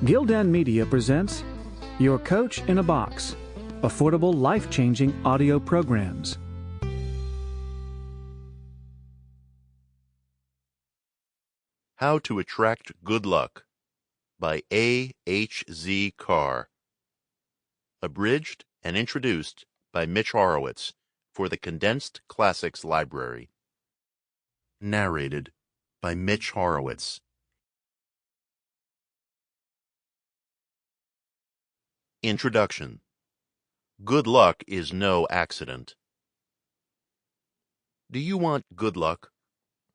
Gildan Media presents Your Coach in a Box, affordable, life-changing audio programs. How to Attract Good Luck by A.H.Z. Carr. Abridged and introduced by Mitch Horowitz for the Condensed Classics Library. Narrated by Mitch Horowitz. Introduction. Good luck is no accident. Do you want good luck?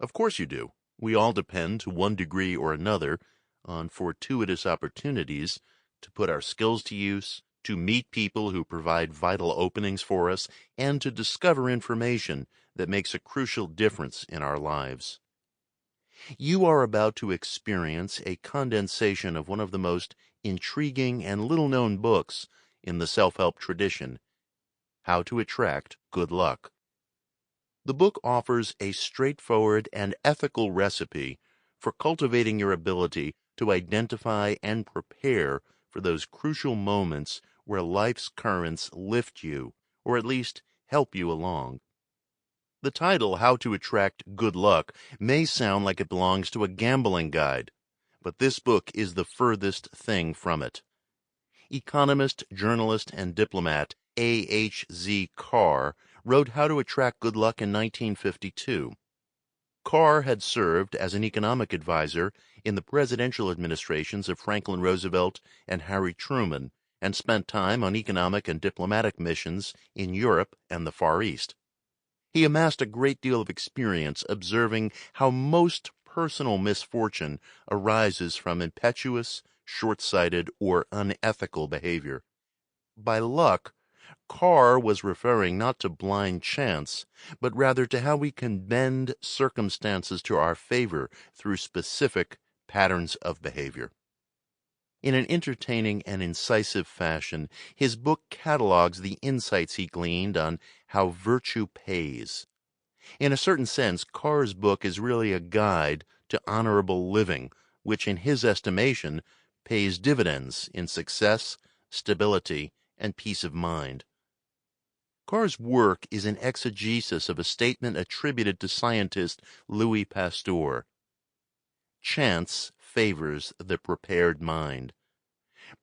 Of course you do. We all depend to one degree or another on fortuitous opportunities to put our skills to use, to meet people who provide vital openings for us, and to discover information that makes a crucial difference in our lives. You are about to experience a condensation of one of the most intriguing and little-known books in the self-help tradition, How to Attract Good Luck. The book offers a straightforward and ethical recipe for cultivating your ability to identify and prepare for those crucial moments where life's currents lift you, or at least help you along. The title, How to Attract Good Luck, may sound like it belongs to a gambling guide, but this book is the furthest thing from it. Economist, journalist, and diplomat A.H.Z. Carr wrote How to Attract Good Luck in 1952. Carr had served as an economic advisor in the presidential administrations of Franklin Roosevelt and Harry Truman, and spent time on economic and diplomatic missions in Europe and the Far East. He amassed a great deal of experience observing how most personal misfortune arises from impetuous, short-sighted, or unethical behavior. By luck, Carr was referring not to blind chance, but rather to how we can bend circumstances to our favor through specific patterns of behavior. In an entertaining and incisive fashion, his book catalogs the insights he gleaned on how virtue pays. In a certain sense, Carr's book is really a guide to honorable living, which in his estimation pays dividends in success, stability, and peace of mind. Carr's work is an exegesis of a statement attributed to scientist Louis Pasteur. Chance favors the prepared mind.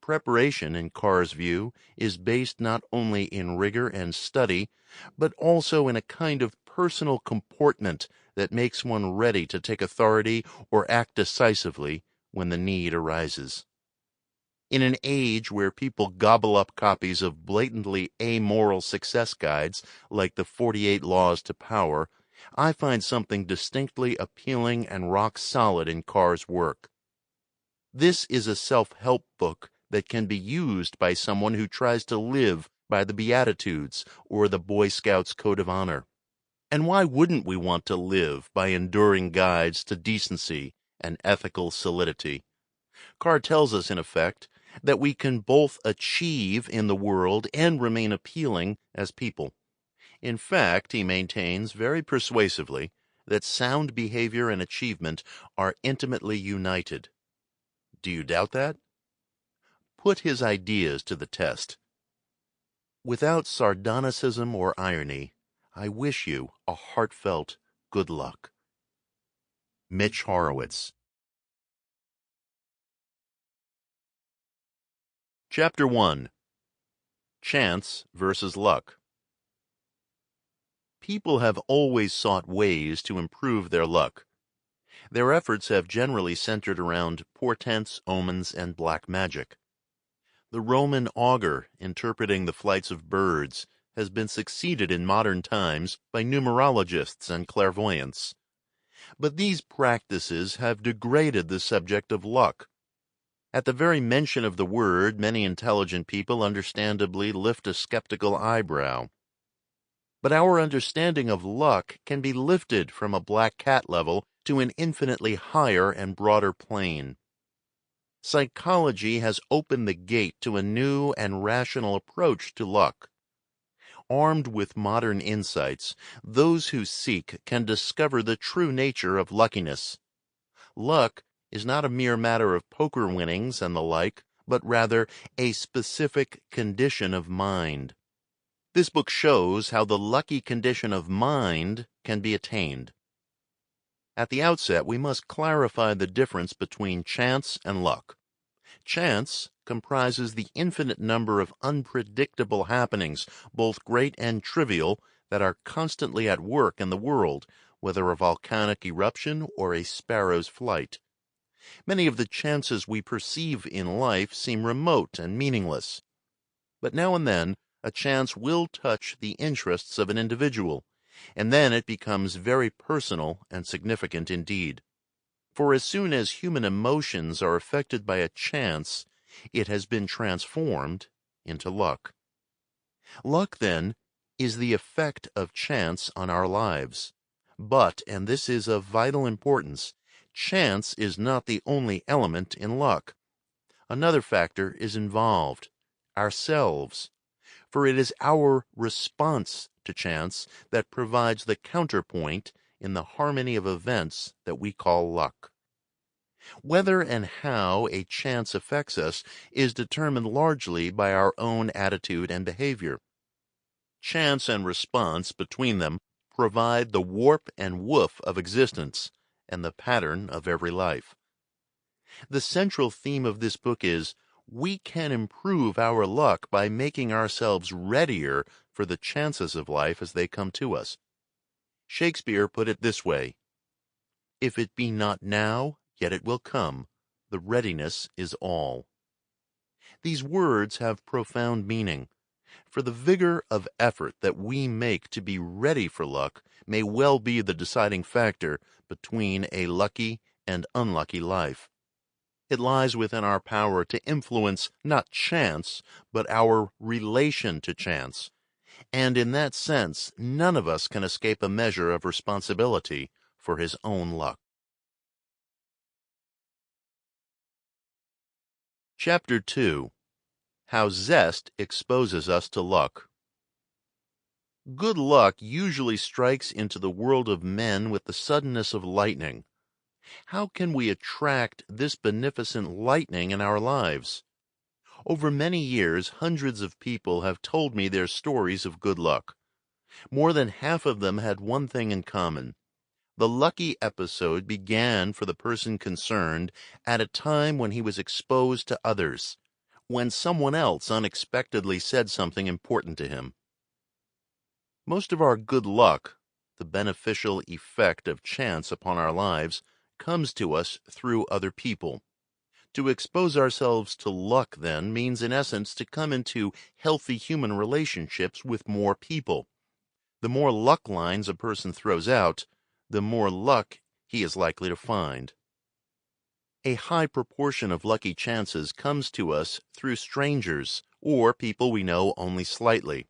Preparation, in Carr's view, is based not only in rigor and study, but also in a kind of personal comportment that makes one ready to take authority or act decisively when the need arises. In an age where people gobble up copies of blatantly amoral success guides like the 48 Laws to Power, I find something distinctly appealing and rock-solid in Carr's work. This is a self-help book that can be used by someone who tries to live by the Beatitudes or the Boy Scouts Code of Honor. And why wouldn't we want to live by enduring guides to decency and ethical solidity? Carr tells us, in effect, that we can both achieve in the world and remain appealing as people. In fact, he maintains very persuasively that sound behavior and achievement are intimately united. Do you doubt that? Put his ideas to the test. Without sardonicism or irony, I wish you a heartfelt good luck. Mitch Horowitz. Chapter 1. Chance versus Luck. People have always sought ways to improve their luck. Their efforts have generally centered around portents, omens, and black magic. The Roman augur, interpreting the flights of birds, has been succeeded in modern times by numerologists and clairvoyants. But these practices have degraded the subject of luck. At the very mention of the word, many intelligent people understandably lift a skeptical eyebrow. But our understanding of luck can be lifted from a black cat level to an infinitely higher and broader plane. Psychology has opened the gate to a new and rational approach to luck. Armed with modern insights, those who seek can discover the true nature of luckiness. Luck is not a mere matter of poker winnings and the like, but rather a specific condition of mind. This book shows how the lucky condition of mind can be attained. At the outset, we must clarify the difference between chance and luck. Chance comprises the infinite number of unpredictable happenings, both great and trivial, that are constantly at work in the world, whether a volcanic eruption or a sparrow's flight. Many of the chances we perceive in life seem remote and meaningless. But now and then, a chance will touch the interests of an individual, and then it becomes very personal and significant indeed. For as soon as human emotions are affected by a chance, it has been transformed into luck. Luck, then, is the effect of chance on our lives. But, and this is of vital importance, chance is not the only element in luck. Another factor is involved: ourselves. For it is our response to chance that provides the counterpoint in the harmony of events that we call luck. Whether and how a chance affects us is determined largely by our own attitude and behavior. Chance and response between them provide the warp and woof of existence and the pattern of every life. The central theme of this book is: we can improve our luck by making ourselves readier for the chances of life as they come to us. Shakespeare put it this way: "If it be not now, yet it will come. The readiness is all." These words have profound meaning, for the vigor of effort that we make to be ready for luck may well be the deciding factor between a lucky and unlucky life. It lies within our power to influence not chance, but our relation to chance, and in that sense none of us can escape a measure of responsibility for his own luck. Chapter 2. How Zest Exposes Us to Luck. Good luck usually strikes into the world of men with the suddenness of lightning. How can we attract this beneficent lightning in our lives? Over many years, hundreds of people have told me their stories of good luck. More than half of them had one thing in common. The lucky episode began for the person concerned at a time when he was exposed to others, when someone else unexpectedly said something important to him. Most of our good luck, the beneficial effect of chance upon our lives, comes to us through other people. To expose ourselves to luck, then, means in essence to come into healthy human relationships with more people. The more luck lines a person throws out, the more luck he is likely to find. A high proportion of lucky chances comes to us through strangers or people we know only slightly.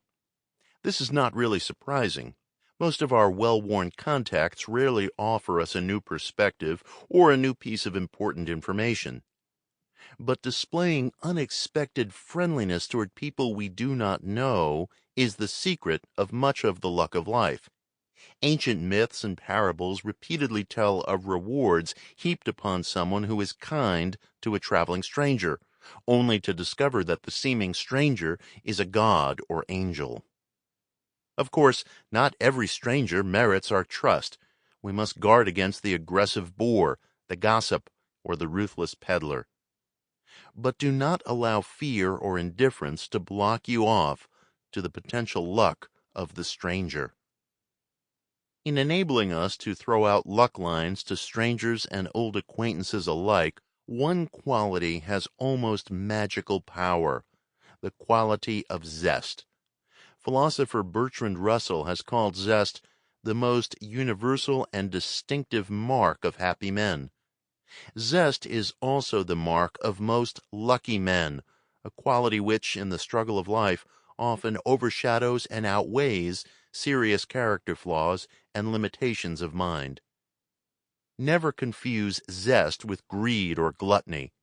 This is not really surprising. Most of our well-worn contacts rarely offer us a new perspective or a new piece of important information. But displaying unexpected friendliness toward people we do not know is the secret of much of the luck of life. Ancient myths and parables repeatedly tell of rewards heaped upon someone who is kind to a traveling stranger, only to discover that the seeming stranger is a god or angel. Of course, not every stranger merits our trust. We must guard against the aggressive boor, the gossip, or the ruthless peddler. But do not allow fear or indifference to block you off to the potential luck of the stranger. In enabling us to throw out luck lines to strangers and old acquaintances alike, one quality has almost magical power: the quality of zest. Philosopher Bertrand Russell has called zest the most universal and distinctive mark of happy men. Zest is also the mark of most lucky men, a quality which, in the struggle of life, often overshadows and outweighs serious character flaws and limitations of mind. Never confuse zest with greed or gluttony.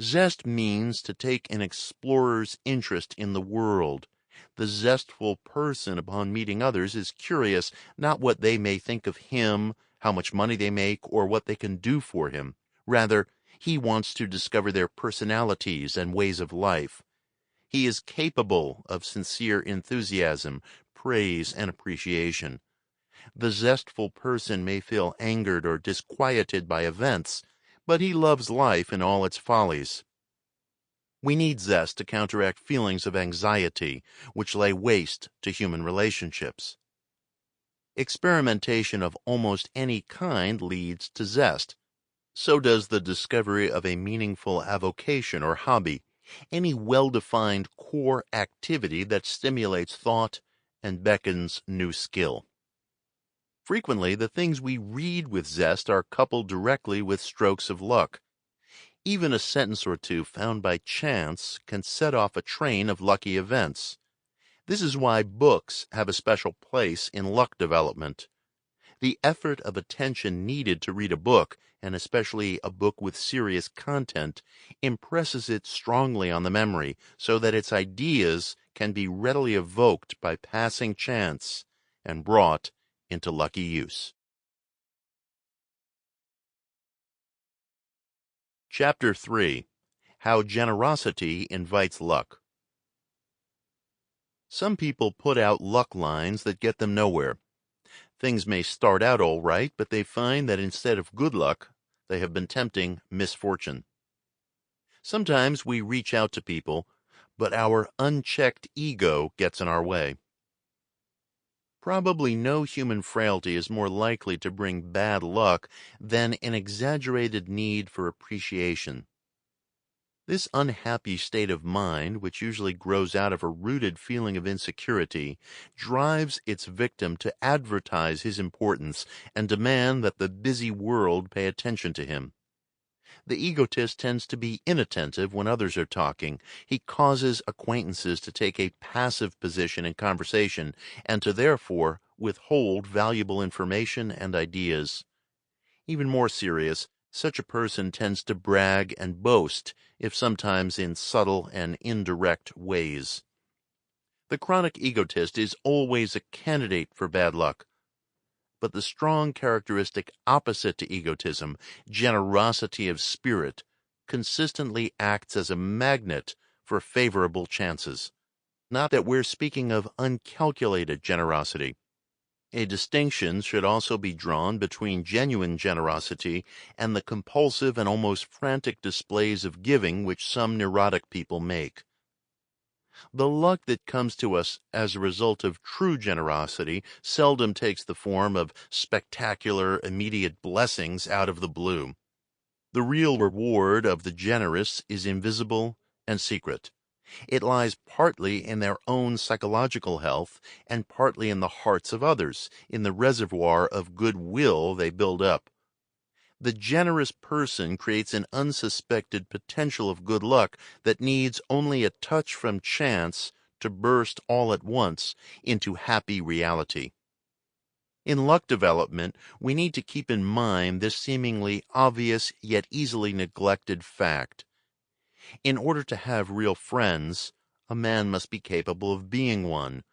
Zest means to take an explorer's interest in the world. The zestful person, upon meeting others, is curious not what they may think of him, how much money they make, or what they can do for him. Rather, he wants to discover their personalities and ways of life. He is capable of sincere enthusiasm, praise, and appreciation. The zestful person may feel angered or disquieted by events, but he loves life in all its follies. We need zest to counteract feelings of anxiety, which lay waste to human relationships. Experimentation of almost any kind leads to zest. So does the discovery of a meaningful avocation or hobby, any well-defined core activity that stimulates thought and beckons new skill. Frequently, the things we read with zest are coupled directly with strokes of luck. Even a sentence or two found by chance can set off a train of lucky events. This is why books have a special place in luck development. The effort of attention needed to read a book, and especially a book with serious content, impresses it strongly on the memory so that its ideas can be readily evoked by passing chance and brought into lucky use. Chapter 3. How Generosity Invites Luck. Some people put out luck lines that get them nowhere. Things may start out all right, but they find that instead of good luck, they have been tempting misfortune. Sometimes we reach out to people, but our unchecked ego gets in our way. Probably no human frailty is more likely to bring bad luck than an exaggerated need for appreciation. This unhappy state of mind, which usually grows out of a rooted feeling of insecurity, drives its victim to advertise his importance and demand that the busy world pay attention to him. The egotist tends to be inattentive when others are talking. He causes acquaintances to take a passive position in conversation and to therefore withhold valuable information and ideas. Even more serious, such a person tends to brag and boast, if sometimes in subtle and indirect ways. The chronic egotist is always a candidate for bad luck. But the strong characteristic opposite to egotism, generosity of spirit, consistently acts as a magnet for favorable chances. Not that we're speaking of uncalculated generosity. A distinction should also be drawn between genuine generosity and the compulsive and almost frantic displays of giving which some neurotic people make. The luck that comes to us as a result of true generosity seldom takes the form of spectacular, immediate blessings out of the blue. The real reward of the generous is invisible and secret. It lies partly in their own psychological health and partly in the hearts of others, in the reservoir of goodwill they build up. The generous person creates an unsuspected potential of good luck that needs only a touch from chance to burst all at once into happy reality. In luck development, we need to keep in mind this seemingly obvious yet easily neglected fact. In order to have real friends, a man must be capable of being one.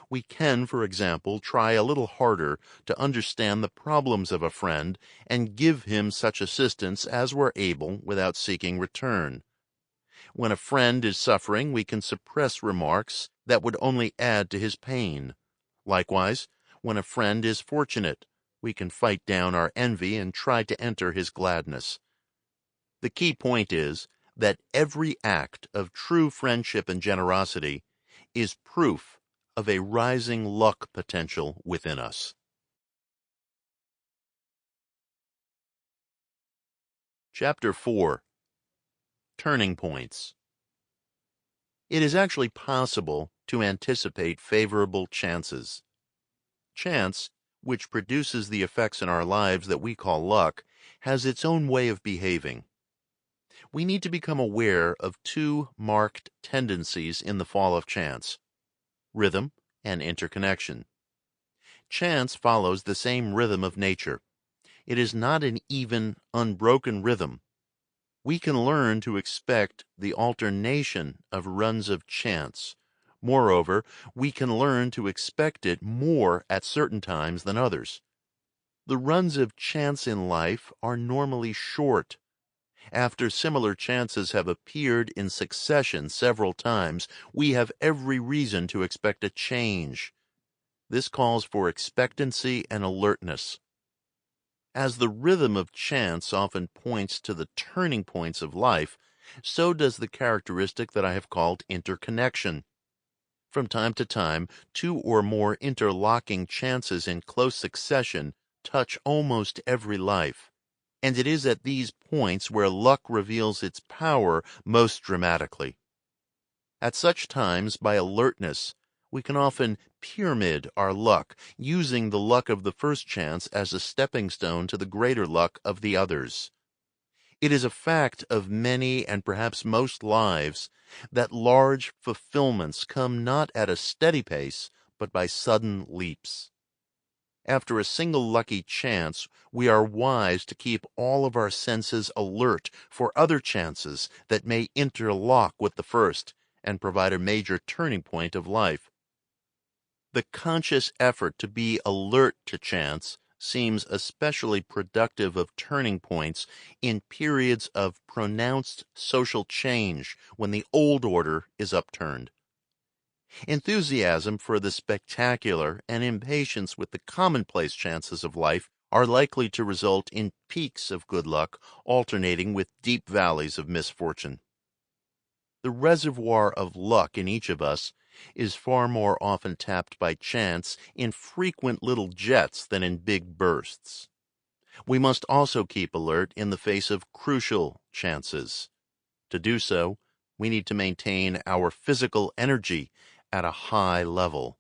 We can, for example, try a little harder to understand the problems of a friend and give him such assistance as we're able without seeking return. When a friend is suffering, we can suppress remarks that would only add to his pain. Likewise, when a friend is fortunate, we can fight down our envy and try to enter his gladness. The key point is that every act of true friendship and generosity is proof of a rising luck potential within us. Chapter 4. Turning Points. It is actually possible to anticipate favorable chances. Chance, which produces the effects in our lives that we call luck, has its own way of behaving. We need to become aware of two marked tendencies in the fall of chance: rhythm and interconnection. Chance follows the same rhythm of nature. It is not an even, unbroken rhythm. We can learn to expect the alternation of runs of chance. Moreover, we can learn to expect it more at certain times than others. The runs of chance in life are normally short, After similar chances have appeared in succession several times, we have every reason to expect a change. This calls for expectancy and alertness. As the rhythm of chance often points to the turning points of life, so does the characteristic that I have called interconnection. From time to time, two or more interlocking chances in close succession touch almost every life, and it is at these points where luck reveals its power most dramatically. At such times, by alertness, we can often pyramid our luck, using the luck of the first chance as a stepping stone to the greater luck of the others. It is a fact of many and perhaps most lives that large fulfillments come not at a steady pace, but by sudden leaps. After a single lucky chance, we are wise to keep all of our senses alert for other chances that may interlock with the first and provide a major turning point of life. The conscious effort to be alert to chance seems especially productive of turning points in periods of pronounced social change when the old order is upturned. Enthusiasm for the spectacular and impatience with the commonplace chances of life are likely to result in peaks of good luck alternating with deep valleys of misfortune. The reservoir of luck in each of us is far more often tapped by chance in frequent little jets than in big bursts. We must also keep alert in the face of crucial chances. To do so, we need to maintain our physical energy at a high level.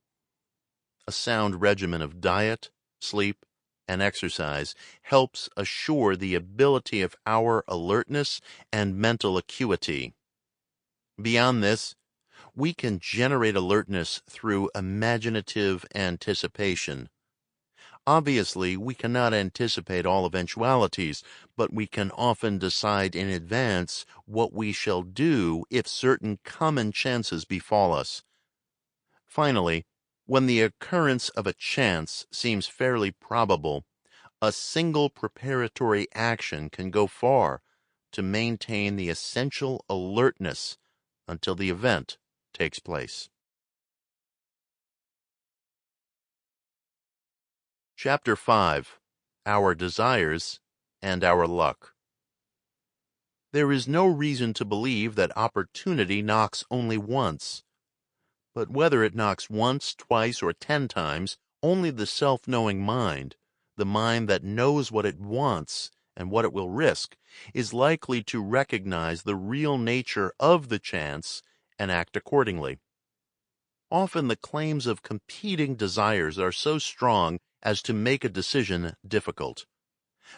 A sound regimen of diet, sleep, and exercise helps assure the ability of our alertness and mental acuity. Beyond this, we can generate alertness through imaginative anticipation. Obviously, we cannot anticipate all eventualities, but we can often decide in advance what we shall do if certain common chances befall us. Finally, when the occurrence of a chance seems fairly probable, a single preparatory action can go far to maintain the essential alertness until the event takes place. Chapter 5. Our Desires and Our Luck. There is no reason to believe that opportunity knocks only once. But whether it knocks once, twice, or 10 times, only the self-knowing mind, the mind that knows what it wants and what it will risk, is likely to recognize the real nature of the chance and act accordingly. Often the claims of competing desires are so strong as to make a decision difficult.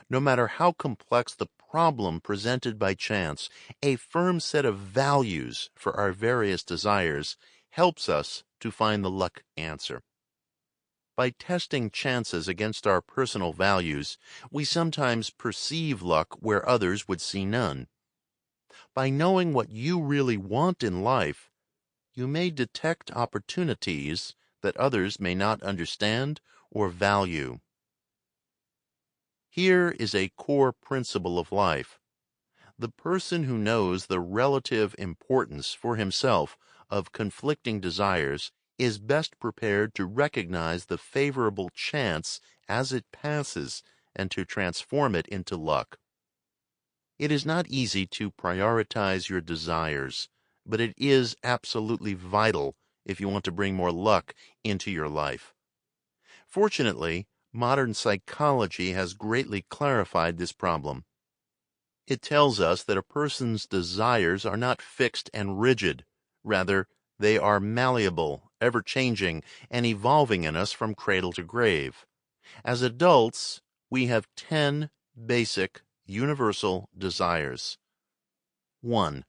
No matter how complex the problem presented by chance, a firm set of values for our various desires helps us to find the luck answer. By testing chances against our personal values, we sometimes perceive luck where others would see none. By knowing what you really want in life, you may detect opportunities that others may not understand or value. Here is a core principle of life. The person who knows the relative importance for himself of conflicting desires is best prepared to recognize the favorable chance as it passes and to transform it into luck. It is not easy to prioritize your desires, but it is absolutely vital if you want to bring more luck into your life. Fortunately, modern psychology has greatly clarified this problem. It tells us that a person's desires are not fixed and rigid. Rather, they are malleable, ever-changing, and evolving in us from cradle to grave. As adults, we have 10 basic, universal desires. 1.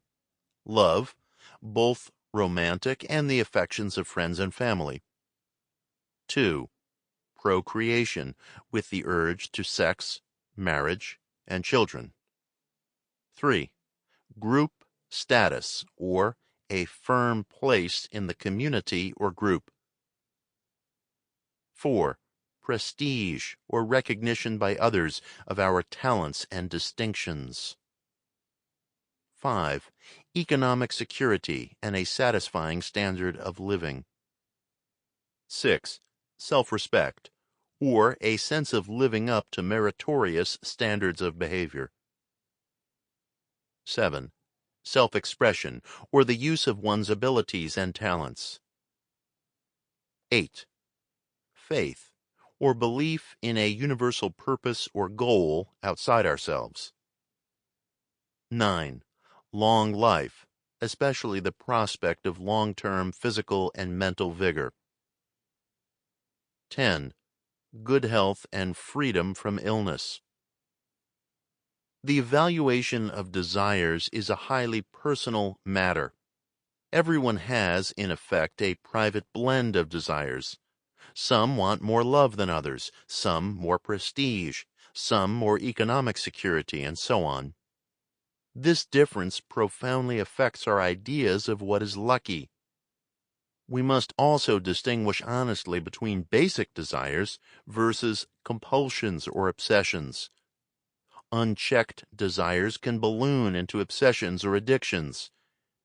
Love, both romantic and the affections of friends and family. 2. Procreation, with the urge to sex, marriage, and children. 3. Group status, or a firm place in the community or group. 4. Prestige, or recognition by others of our talents and distinctions. 5. Economic security and a satisfying standard of living. 6. Self-respect, or a sense of living up to meritorious standards of behavior. 7. Self-expression, or the use of one's abilities and talents. 8. Faith, or belief in a universal purpose or goal outside ourselves. 9. Long life, especially the prospect of long-term physical and mental vigor. 10. Good health and freedom from illness. The evaluation of desires is a highly personal matter. Everyone has, in effect, a private blend of desires. Some want more love than others, some more prestige, some more economic security, and so on. This difference profoundly affects our ideas of what is lucky. We must also distinguish honestly between basic desires versus compulsions or obsessions. Unchecked desires can balloon into obsessions or addictions,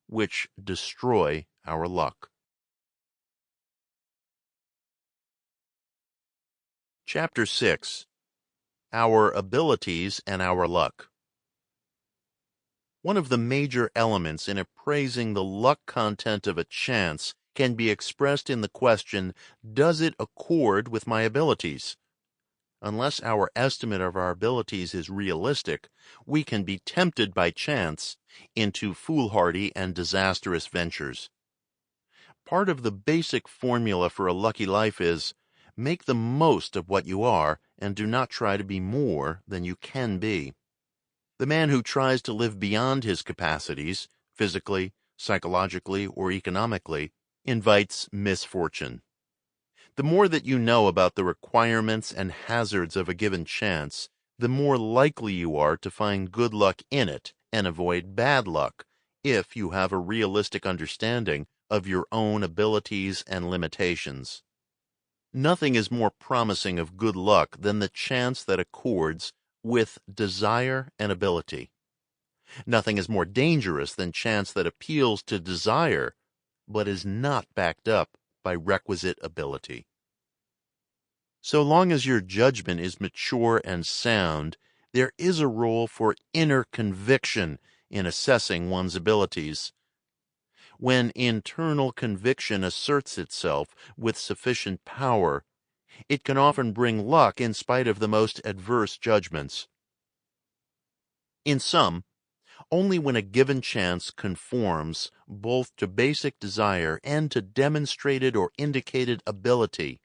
which destroy our luck. Chapter 6. Our Abilities and Our Luck. One of the major elements in appraising the luck content of a chance can be expressed in the question, does it accord with my abilities? Unless our estimate of our abilities is realistic, we can be tempted by chance into foolhardy and disastrous ventures. Part of the basic formula for a lucky life is, make the most of what you are and do not try to be more than you can be. The man who tries to live beyond his capacities, physically, psychologically, or economically, invites misfortune. The more that you know about the requirements and hazards of a given chance, the more likely you are to find good luck in it and avoid bad luck if you have a realistic understanding of your own abilities and limitations. Nothing is more promising of good luck than the chance that accords with desire and ability. Nothing is more dangerous than chance that appeals to desire but is not backed up by requisite ability. So long as your judgment is mature and sound, there is a role for inner conviction in assessing one's abilities. When internal conviction asserts itself with sufficient power, it can often bring luck in spite of the most adverse judgments. In sum, only when a given chance conforms both to basic desire and to demonstrated or indicated ability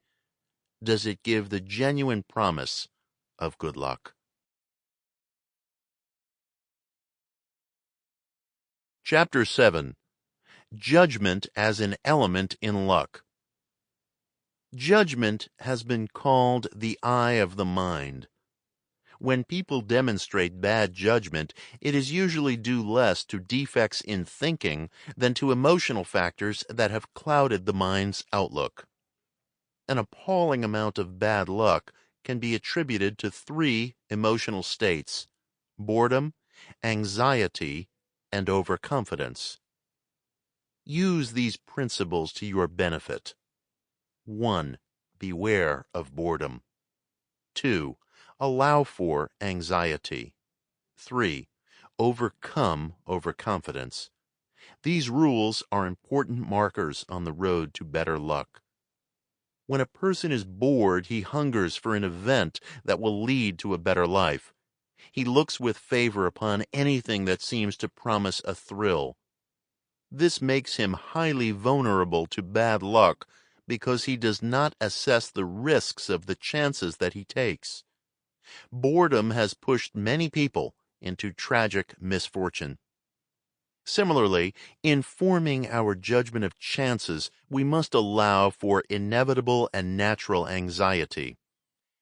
does it give the genuine promise of good luck. Chapter 7. Judgment as an element in luck. Judgment has been called the eye of the mind. When people demonstrate bad judgment, it is usually due less to defects in thinking than to emotional factors that have clouded the mind's outlook. An appalling amount of bad luck can be attributed to 3 emotional states: boredom, anxiety, and overconfidence. Use these principles to your benefit. 1. Beware of boredom. 2. Allow for anxiety. 3. Overcome overconfidence. These rules are important markers on the road to better luck. When a person is bored, he hungers for an event that will lead to a better life. He looks with favor upon anything that seems to promise a thrill. This makes him highly vulnerable to bad luck because he does not assess the risks of the chances that he takes. Boredom has pushed many people into tragic misfortune. Similarly, in forming our judgment of chances, we must allow for inevitable and natural anxiety.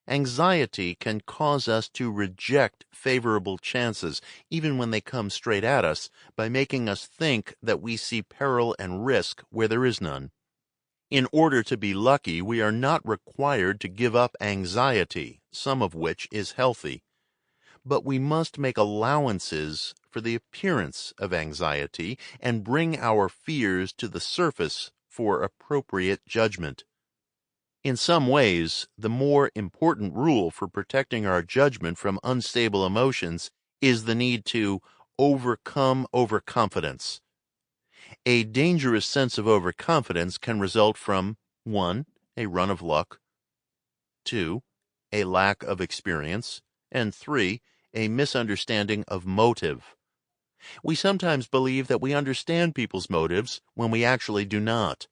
Anxiety can cause us to reject favorable chances, even when they come straight at us, by making us think that we see peril and risk where there is none. In order to be lucky, we are not required to give up anxiety, some of which is healthy. but we must make allowances for the appearance of anxiety and bring our fears to the surface for appropriate judgment. In some ways, the more important rule for protecting our judgment from unstable emotions is the need to overcome overconfidence. A dangerous sense of overconfidence can result from 1. A run of luck, 2. A lack of experience, and 3. A misunderstanding of motive. We sometimes believe that we understand people's motives when we actually do not.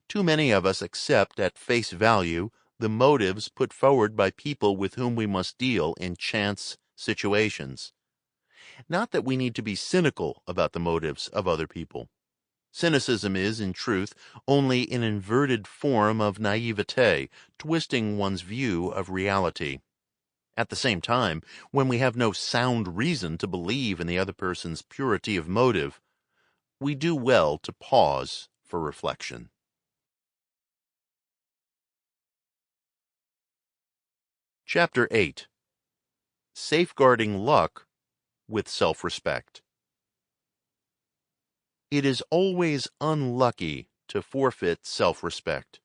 Too many of us accept at face value the motives put forward by people with whom we must deal in chance situations. Not that we need to be cynical about the motives of other people. Cynicism is, in truth, only an inverted form of naivete, twisting one's view of reality. At the same time, when we have no sound reason to believe in the other person's purity of motive, we do well to pause for reflection. Chapter 8. Safeguarding Luck with Self-Respect. It is always unlucky to forfeit self-respect.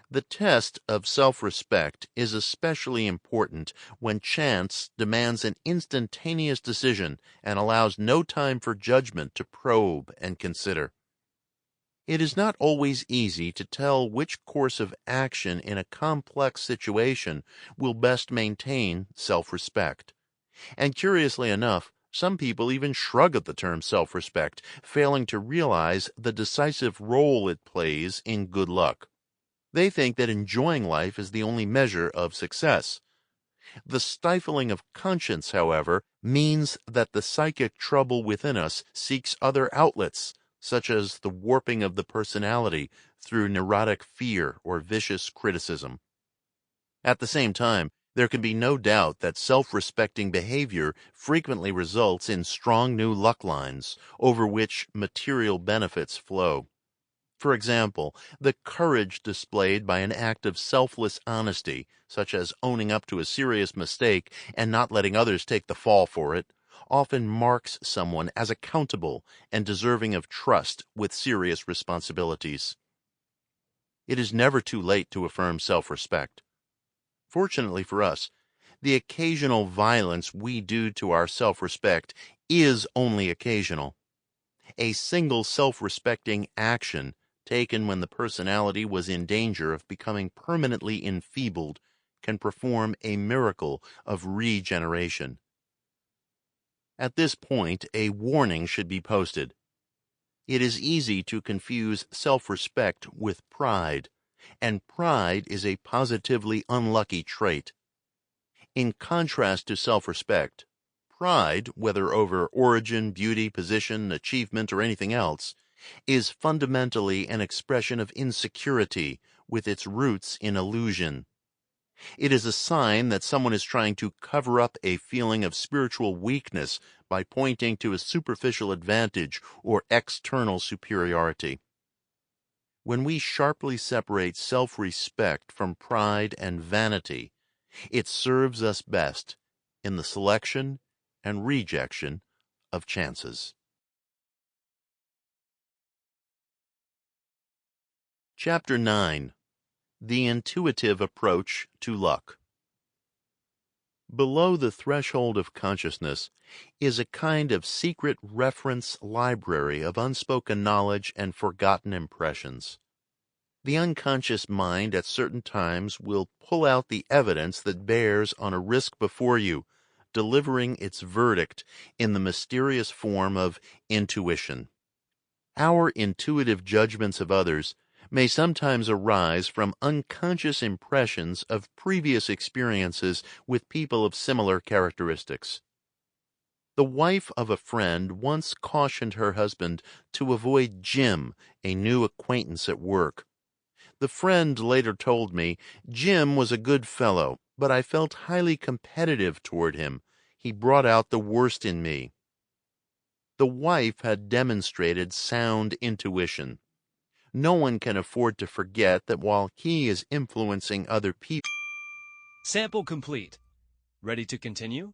The test of self-respect is especially important when chance demands an instantaneous decision and allows no time for judgment to probe and consider. It is not always easy to tell which course of action in a complex situation will best maintain self-respect. And curiously enough, some people even shrug at the term self-respect, failing to realize the decisive role it plays in good luck. They think that enjoying life is the only measure of success. The stifling of conscience, however, means that the psychic trouble within us seeks other outlets, such as the warping of the personality through neurotic fear or vicious criticism. At the same time, there can be no doubt that self-respecting behavior frequently results in strong new luck lines over which material benefits flow. For example, the courage displayed by an act of selfless honesty, such as owning up to a serious mistake and not letting others take the fall for it, often marks someone as accountable and deserving of trust with serious responsibilities. It is never too late to affirm self-respect. Fortunately for us, the occasional violence we do to our self-respect is only occasional. A single self-respecting action taken when the personality was in danger of becoming permanently enfeebled can perform a miracle of regeneration. At this point, a warning should be posted. It is easy to confuse self-respect with pride, and pride is a positively unlucky trait. In contrast to self-respect, pride, whether over origin, beauty, position, achievement, or anything else, is fundamentally an expression of insecurity with its roots in illusion. It is a sign that someone is trying to cover up a feeling of spiritual weakness by pointing to a superficial advantage or external superiority. When we sharply separate self-respect from pride and vanity, it serves us best in the selection and rejection of chances. Chapter 9. The Intuitive Approach to Luck. Below the threshold of consciousness is a kind of secret reference library of unspoken knowledge and forgotten impressions. The unconscious mind at certain times will pull out the evidence that bears on a risk before you, delivering its verdict in the mysterious form of intuition. Our intuitive judgments of others may sometimes arise from unconscious impressions of previous experiences with people of similar characteristics. The wife of a friend once cautioned her husband to avoid Jim, a new acquaintance at work. The friend later told me, "Jim was a good fellow, but I felt highly competitive toward him. He brought out the worst in me." The wife had demonstrated sound intuition. No one can afford to forget that while he is influencing other people. Sample complete. Ready to continue?